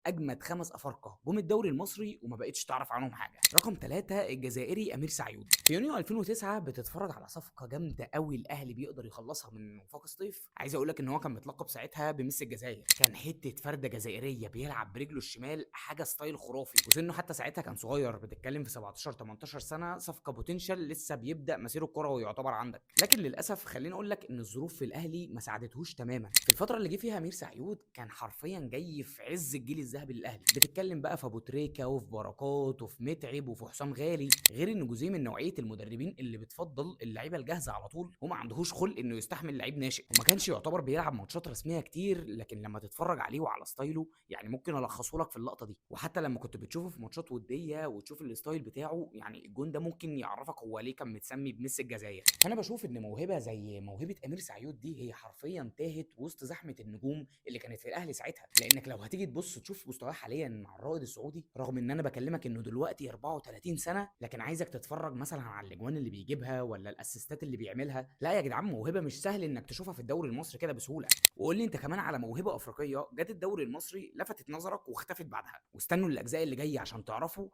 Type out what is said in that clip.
اجمد 5 افارقه جم الدوري المصري وما بقتش تعرف عنهم حاجه. رقم 3 الجزائري امير سعيود. في يونيو 2009 بتتفرج على صفقه جامده قوي الاهلي بيقدر يخلصها من وفاق سطيف. عايز اقول لك ان هو كان متلقب ساعتها بميسي الجزائر، كان حته فرده جزائريه بيلعب برجله الشمال حاجه ستايل خرافي، وسنه حتى ساعتها كان صغير، بتتكلم في 17 18 سنه، صفقه بوتنشال لسه بيبدا مسيره الكروي يعتبر عندك. لكن للاسف خليني اقول لك ان الظروف في الاهلي ما ساعدتهوش تماما. في الفتره اللي جه فيها امير سعيود كان حرفيا جاي في عز الجيل الذهبي للاهلي، بتتكلم بقى في ابو تريكه وفي بركات وفي متعب وفي حسام غالي، غير ان جوزيه من نوعيه المدربين اللي بتفضل اللعيبه الجاهزه على طول، وما عندهوش خلق انه يستحمل لعيب ناشئ، وما كانش يعتبر بيلعب ماتشات رسميه كتير، لكن لما تتفرج عليه وعلى ستايله يعني ممكن الخصه لك في اللقطه دي. وحتى لما كنت بتشوفه في ماتشات وديه وتشوف الستايل بتاعه، يعني الجون ده ممكن يعرفك هو ليه كان متسمي بميسي الجزائر. فانا بشوف ان موهبه زي موهبه امير سعيود دي هي حرفيا تاهت وسط زحمه النجوم اللي كانت في الاهلي ساعتها. لانك لو هتيجي تبص تشوف مستواه حاليا مع الرائد السعودي، رغم ان انا بكلمك انه دلوقتي 34 سنه، لكن عايزك تتفرج مثلا على الاجوان اللي بيجيبها ولا الاسيستات اللي بيعملها. لا يا جدعان، موهبه مش سهل انك تشوفها في الدوري المصري كده بسهوله. وقول لي انت كمان على موهبه افريقيه جت الدوري المصري لفتت نظرك واختفت بعدها، واستنوا الاجزاء اللي جايه عشان تعرفوا